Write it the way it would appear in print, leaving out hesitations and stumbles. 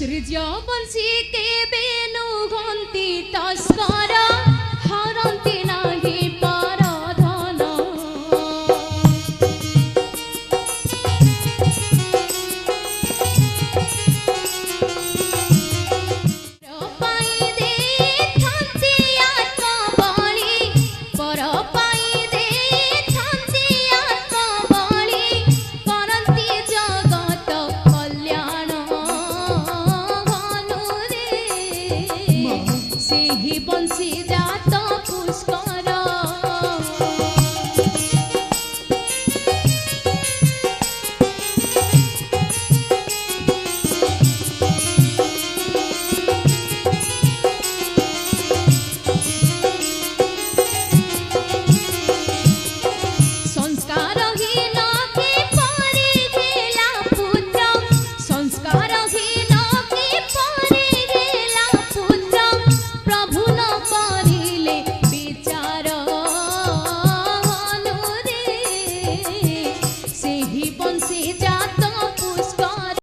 सृज्य बंशी के बेनु घंटी तस्कर हरंती नाही परधन पाई दे थांती आत्मबली पर पाई दे थांती आत्मबली करंती जगत कल्याण ही बंशी जात पुष्कर संस्कारहीन के परिगेला पुत्र संस्कारहीन के परिगेला पुत्र प्रभु न करिले विचार अनुरे से ही बंशी